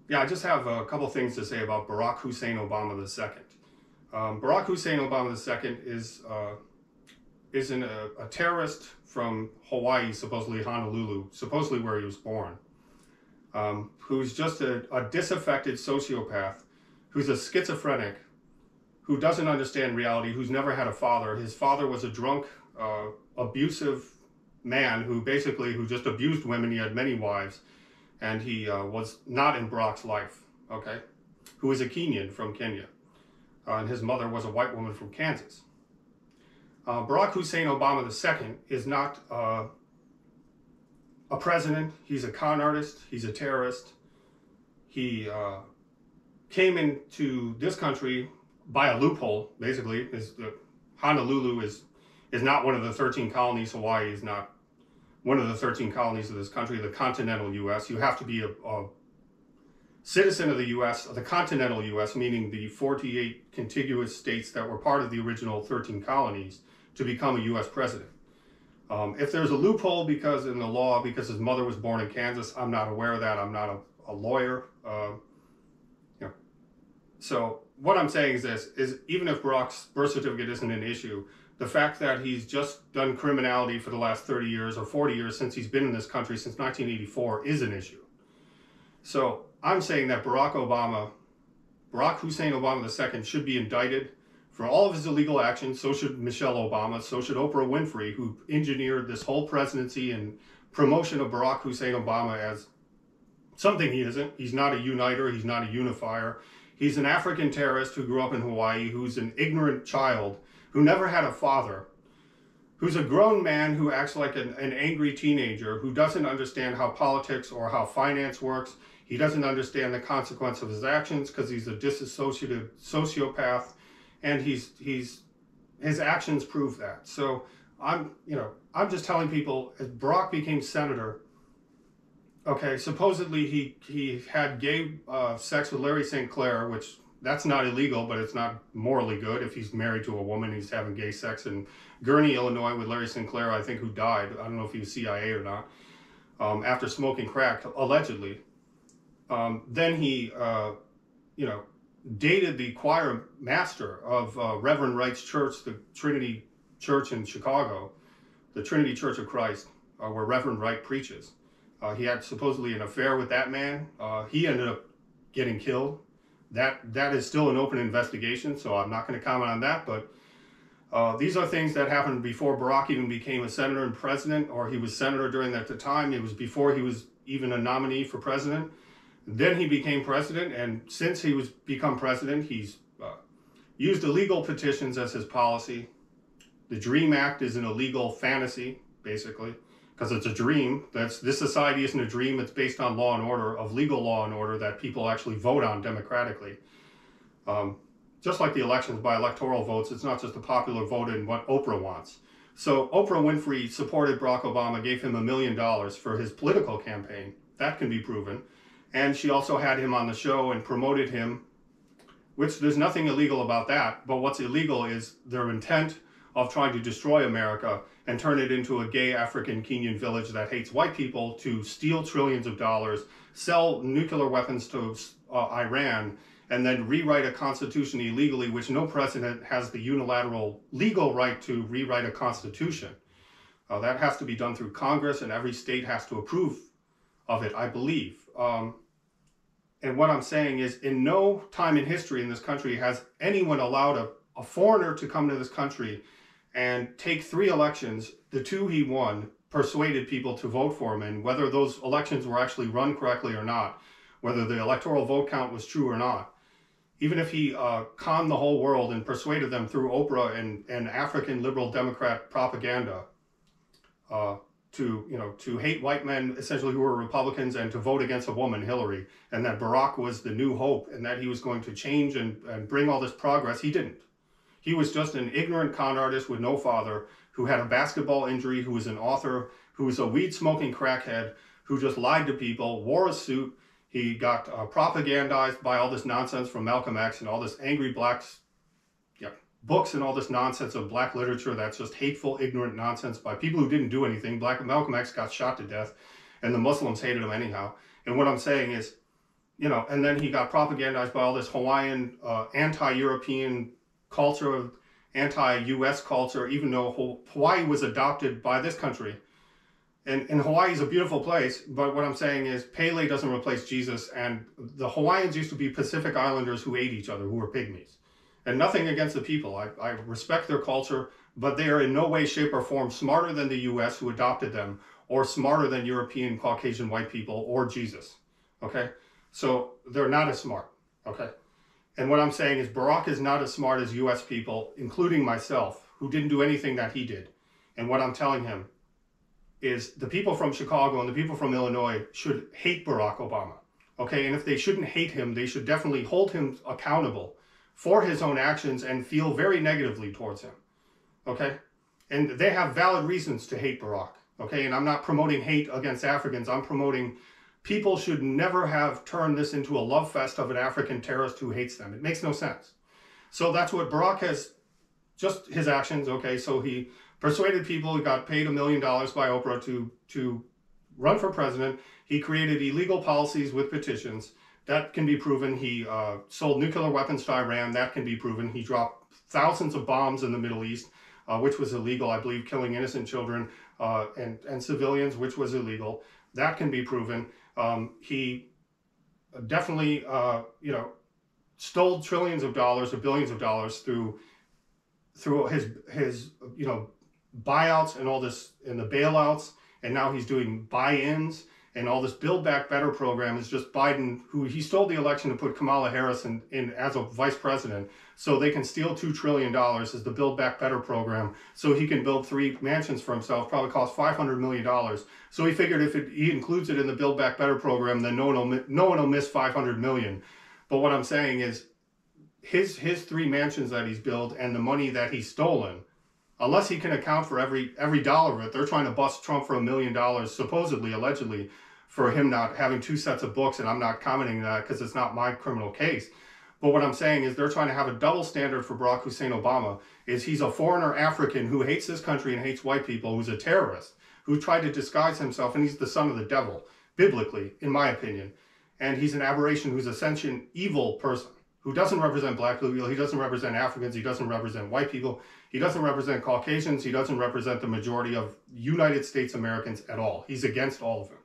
Yeah, I just have a couple things to say about Barack Hussein Obama II. Barack Hussein Obama II is a terrorist from Hawaii, supposedly Honolulu, supposedly where he was born, who's just a disaffected sociopath, who's a schizophrenic, who doesn't understand reality, who's never had a father. His father was a drunk, abusive man who just abused women. He had many wives, and he was not in Barack's life, okay? Who is a Kenyan from Kenya. And his mother was a white woman from Kansas. Barack Hussein Obama II is not a president. He's a con artist. He's a terrorist. He came into this country by a loophole, basically. Honolulu is not one of the 13 colonies. Hawaii is not one of the 13 colonies of this country, the continental U.S. You have to be a citizen of the U.S., the continental U.S., meaning the 48 contiguous states that were part of the original 13 colonies, to become a U.S. president. If there's a loophole in the law because his mother was born in Kansas, I'm not aware of that. I'm not a lawyer. So what I'm saying is this, is even if Barack's birth certificate isn't an issue, the fact that he's just done criminality for the last 30 years or 40 years since he's been in this country since 1984 is an issue. So I'm saying that Barack Hussein Obama II should be indicted for all of his illegal actions. So should Michelle Obama, so should Oprah Winfrey, who engineered this whole presidency and promotion of Barack Hussein Obama as something he isn't. He's not a uniter, he's not a unifier. He's an African terrorist who grew up in Hawaii, who's an ignorant child, who never had a father, who's a grown man who acts like an angry teenager, who doesn't understand how politics or how finance works. He doesn't understand the consequence of his actions because he's a disassociative sociopath, and his actions prove that. So I'm just telling people, as Barack became senator, okay, supposedly he had gay sex with Larry St. Clair, which that's not illegal, but it's not morally good. If he's married to a woman, he's having gay sex in Gurnee, Illinois with Larry St. Clair, I think, who died. I don't know if he was CIA or not, after smoking crack, allegedly. Then he, dated the choir master of Reverend Wright's church, the Trinity Church in Chicago, the Trinity Church of Christ, where Reverend Wright preaches. He had supposedly an affair with that man. He ended up getting killed. That is still an open investigation, so I'm not going to comment on that. But these are things that happened before Barack even became a senator and president, or he was senator during that time. It was before he was even a nominee for president. Then he became president, and since he was become president, he's used illegal petitions as his policy. The DREAM Act is an illegal fantasy, basically, because it's a dream. This society isn't a dream. It's based on law and order, of legal law and order that people actually vote on democratically. Just like the elections by electoral votes, it's not just a popular vote in what Oprah wants. So Oprah Winfrey supported Barack Obama, gave him $1 million for his political campaign. That can be proven. And she also had him on the show and promoted him, which there's nothing illegal about that. But what's illegal is their intent of trying to destroy America and turn it into a gay African Kenyan village that hates white people, to steal trillions of dollars, sell nuclear weapons to Iran, and then rewrite a constitution illegally, which no president has the unilateral legal right to rewrite a constitution. That has to be done through Congress, and every state has to approve of it, I believe. And what I'm saying is, in no time in history in this country has anyone allowed a foreigner to come to this country and take 3 elections, the 2 he won, persuaded people to vote for him, and whether those elections were actually run correctly or not, whether the electoral vote count was true or not. Even if he conned the whole world and persuaded them through Oprah and African liberal Democrat propaganda to hate white men, essentially, who were Republicans, and to vote against a woman, Hillary, and that Barack was the new hope and that he was going to change and bring all this progress. He didn't. He was just an ignorant con artist with no father, who had a basketball injury, who was an author, who was a weed-smoking crackhead, who just lied to people, wore a suit. He got propagandized by all this nonsense from Malcolm X and all this angry blacks, books and all this nonsense of black literature that's just hateful, ignorant nonsense by people who didn't do anything. Malcolm X got shot to death, and the Muslims hated him anyhow. And what I'm saying is, you know, and then he got propagandized by all this Hawaiian anti-European culture, anti-US culture, even though Hawaii was adopted by this country. And Hawaii is a beautiful place, but what I'm saying is Pele doesn't replace Jesus, and the Hawaiians used to be Pacific Islanders who ate each other, who were pygmies. And nothing against the people. I respect their culture, but they are in no way, shape, or form smarter than the US who adopted them, or smarter than European Caucasian white people or Jesus, okay? So they're not as smart, okay? And what I'm saying is Barack is not as smart as US people, including myself, who didn't do anything that he did. And what I'm telling him is the people from Chicago and the people from Illinois should hate Barack Obama, okay? And if they shouldn't hate him, they should definitely hold him accountable for his own actions and feel very negatively towards him, okay? And they have valid reasons to hate Barack, okay? And I'm not promoting hate against Africans. I'm promoting people should never have turned this into a love fest of an African terrorist who hates them. It makes no sense. So that's what Barack has, just his actions, okay? So he persuaded people, he got paid $1 million by Oprah to run for president. He created illegal policies with petitions. That can be proven. He sold nuclear weapons to Iran. That can be proven. He dropped thousands of bombs in the Middle East, which was illegal, I believe, killing innocent children and civilians, which was illegal. That can be proven. He definitely, you know, stole trillions of dollars or billions of dollars through his you know, buyouts and all this, and the bailouts, and now he's doing buy-ins, and all this Build Back Better program is just Biden, who he stole the election to put Kamala Harris in as a vice president, so they can steal $2 trillion as the Build Back Better program, so he can build 3 mansions for himself, probably cost $500 million. So he figured if he includes it in the Build Back Better program, then no one will miss $500 million. But what I'm saying is, his 3 mansions that he's built and the money that he's stolen, unless he can account for every dollar of it, they're trying to bust Trump for $1 million, supposedly, allegedly, for him not having 2 sets of books, and I'm not commenting on that because it's not my criminal case. But what I'm saying is they're trying to have a double standard for Barack Hussein Obama, is he's a foreigner African who hates this country and hates white people, who's a terrorist, who tried to disguise himself, and he's the son of the devil, biblically, in my opinion. And he's an aberration who's a sentient evil person, who doesn't represent black people, he doesn't represent Africans, he doesn't represent white people, he doesn't represent Caucasians, he doesn't represent the majority of United States Americans at all. He's against all of them,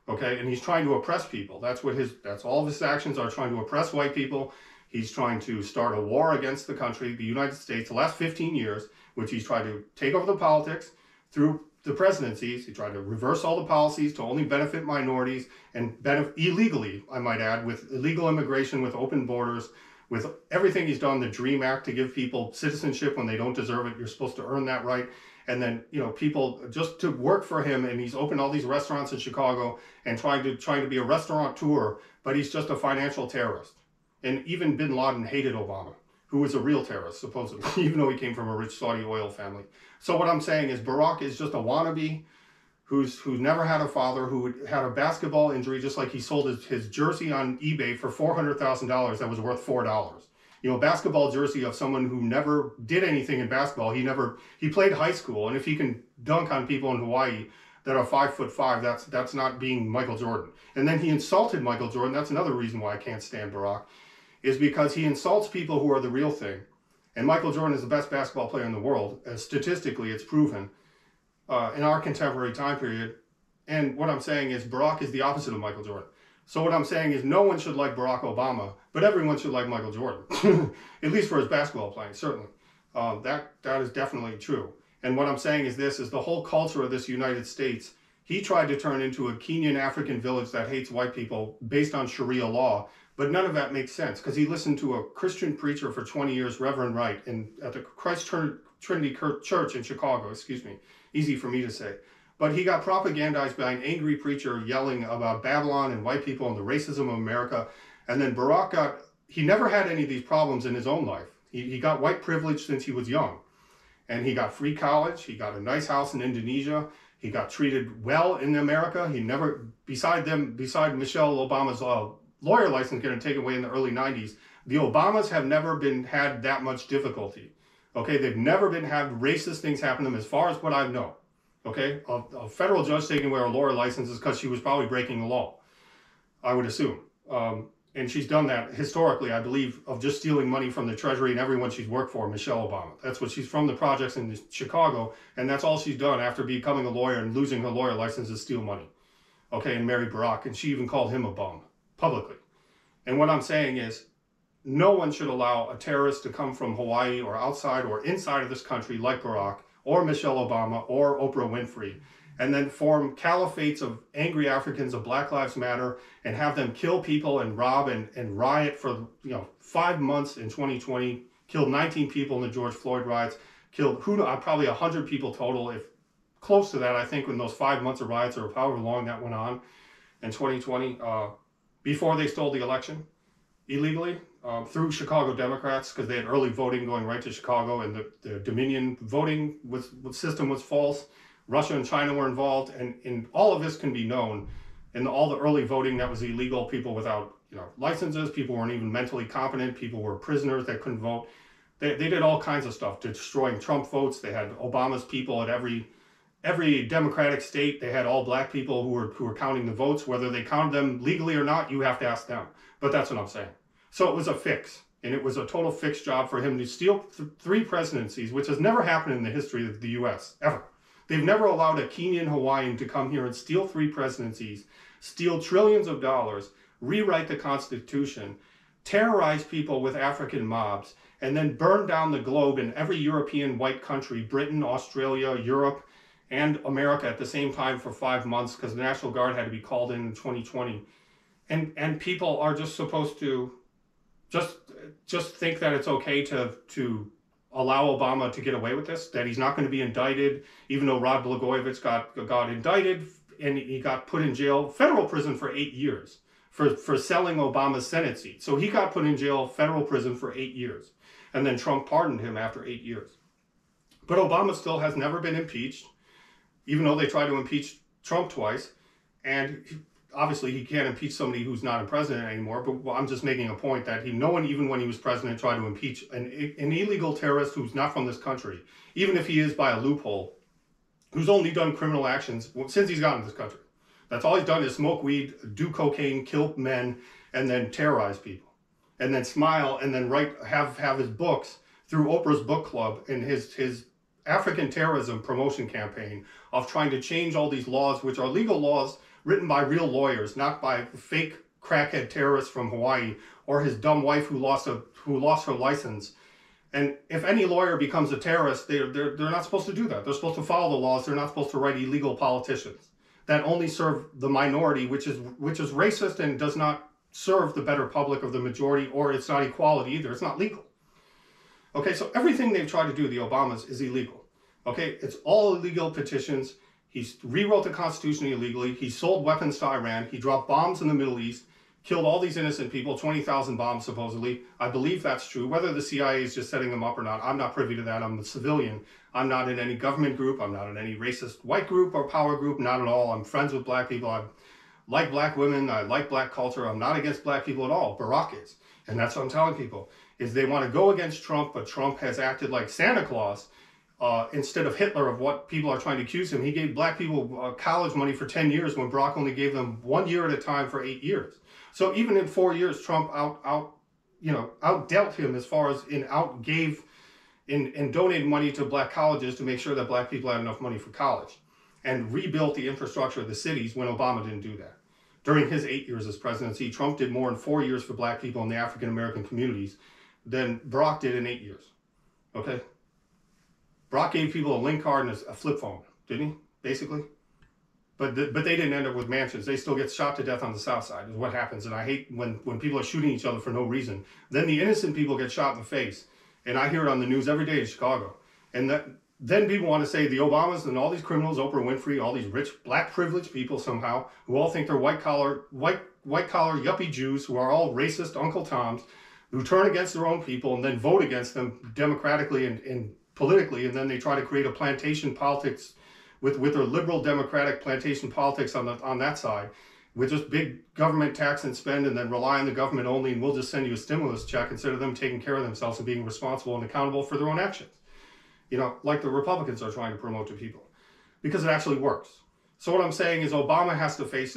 okay? And he's trying to oppress people. That's all of his actions are, trying to oppress white people. He's trying to start a war against the country, the United States, the last 15 years, which he's tried to take over the politics through the presidencies. He tried to reverse all the policies to only benefit minorities and benefit illegally, I might add, with illegal immigration, with open borders, with everything he's done, the DREAM Act to give people citizenship when they don't deserve it. You're supposed to earn that right. And then, you know, people just to work for him, and he's opened all these restaurants in Chicago and trying to be a restaurateur, but he's just a financial terrorist. And even bin Laden hated Obama, who was a real terrorist, supposedly, even though he came from a rich Saudi oil family. So what I'm saying is Barack is just a wannabe who's never had a father, who had a basketball injury, just like he sold his jersey on eBay for $400,000 that was worth $4. You know, a basketball jersey of someone who never did anything in basketball. He played high school, and if he can dunk on people in Hawaii that are 5'5", that's not being Michael Jordan. And then he insulted Michael Jordan. That's another reason why I can't stand Barack, is because he insults people who are the real thing. And Michael Jordan is the best basketball player in the world. Statistically, it's proven in our contemporary time period. And what I'm saying is Barack is the opposite of Michael Jordan. So what I'm saying is no one should like Barack Obama, but everyone should like Michael Jordan, at least for his basketball playing, certainly. That is definitely true. And what I'm saying is this, is the whole culture of this United States, he tried to turn into a Kenyan African village that hates white people based on Sharia law, but none of that makes sense, because he listened to a Christian preacher for 20 years, Reverend Wright, at the Christ Trinity Church in Chicago, excuse me, easy for me to say. But he got propagandized by an angry preacher yelling about Babylon and white people and the racism of America. And then Barack he never had any of these problems in his own life. He got white privilege since he was young. And he got free college, he got a nice house in Indonesia, he got treated well in America. He never, beside Michelle Obama's lawyer license getting taken away in the early 90s, the Obamas have never had that much difficulty. Okay, they've never had racist things happen to them as far as what I know. Okay, a federal judge taking away her lawyer license is because she was probably breaking the law, I would assume. And she's done that historically, I believe, of just stealing money from the Treasury and everyone she's worked for, Michelle Obama. That's what she's from, the projects in Chicago, and that's all she's done after becoming a lawyer and losing her lawyer license, is steal money. Okay, and marry Barack, and she even called him a bum, publicly. And what I'm saying is, no one should allow a terrorist to come from Hawaii or outside or inside of this country like Barack or Michelle Obama or Oprah Winfrey, and then form caliphates of angry Africans of Black Lives Matter and have them kill people and rob and riot for 5 months in 2020, killed 19 people in the George Floyd riots, killed probably 100 people total, if close to that, I think, in those 5 months of riots or however long that went on in 2020, before they stole the election illegally through Chicago Democrats, because they had early voting going right to Chicago, and the Dominion voting system was false. Russia and China were involved, and all of this can be known. And all the early voting that was illegal, people without licenses, people weren't even mentally competent, people were prisoners that couldn't vote. They did all kinds of stuff, destroying Trump votes. They had Obama's people at every Democratic state. They had all black people who were counting the votes. Whether they counted them legally or not, you have to ask them. But that's what I'm saying. So it was a fix, and it was a total fix job for him to steal 3 presidencies, which has never happened in the history of the U.S., ever. They've never allowed a Kenyan Hawaiian to come here and steal 3 presidencies, steal trillions of dollars, rewrite the Constitution, terrorize people with African mobs, and then burn down the globe in every European white country, Britain, Australia, Europe, and America at the same time for 5 months, because the National Guard had to be called in 2020. And people are just supposed to just think that it's okay to allow Obama to get away with this, that he's not going to be indicted, even though Rod Blagojevich got indicted and he got put in jail, federal prison for 8 years for selling Obama's Senate seat. So he got put in jail, federal prison for 8 years. And then Trump pardoned him after 8 years. But Obama still has never been impeached, even though they tried to impeach Trump twice. And obviously he can't impeach somebody who's not a president anymore, but I'm just making a point that no one, even when he was president, tried to impeach an illegal terrorist who's not from this country, even if he is by a loophole, who's only done criminal actions since he's gotten to this country. That's all he's done is smoke weed, do cocaine, kill men, and then terrorize people. And then smile, and then have his books through Oprah's book club and his African terrorism promotion campaign of trying to change all these laws, which are legal laws written by real lawyers, not by fake crackhead terrorists from Hawaii or his dumb wife who lost her license. And if any lawyer becomes a terrorist, they're not supposed to do that. They're supposed to follow the laws. They're not supposed to write illegal politicians that only serve the minority, which is racist and does not serve the better public of the majority, or it's not equality either. It's not legal. Okay, so everything they've tried to do, the Obamas, is illegal. Okay, it's all illegal petitions. He rewrote the Constitution illegally. He sold weapons to Iran. He dropped bombs in the Middle East, killed all these innocent people, 20,000 bombs supposedly. I believe that's true. Whether the CIA is just setting them up or not, I'm not privy to that. I'm a civilian. I'm not in any government group. I'm not in any racist white group or power group, not at all. I'm friends with black people. I like black women. I like black culture. I'm not against black people at all. Barack is. And that's what I'm telling people, is they want to go against Trump, but Trump has acted like Santa Claus instead of Hitler, of what people are trying to accuse him. He gave black people college money for 10 years when Barack only gave them 1 year at a time for 8 years. So even in 4 years, Trump outdealt him as far as in donated money to black colleges to make sure that black people had enough money for college, and rebuilt the infrastructure of the cities when Obama didn't do that. During his 8 years as presidency, Trump did more in 4 years for black people in the African American communities than Barack did in 8 years. Okay? Barack gave people a link card and a flip phone, didn't he? Basically. But they didn't end up with mansions. They still get shot to death on the South Side, is what happens. And I hate when people are shooting each other for no reason. Then the innocent people get shot in the face. And I hear it on the news every day in Chicago. And then people want to say the Obamas and all these criminals, Oprah Winfrey, all these rich, black privileged people somehow, who all think they're white collar yuppie Jews who are all racist Uncle Toms, who turn against their own people and then vote against them democratically and politically, and then they try to create a plantation politics with their liberal democratic plantation politics on that side, with just big government tax and spend, and then rely on the government only, and we'll just send you a stimulus check instead of them taking care of themselves and being responsible and accountable for their own actions. Like the Republicans are trying to promote to people, because it actually works. So what I'm saying is Obama has to face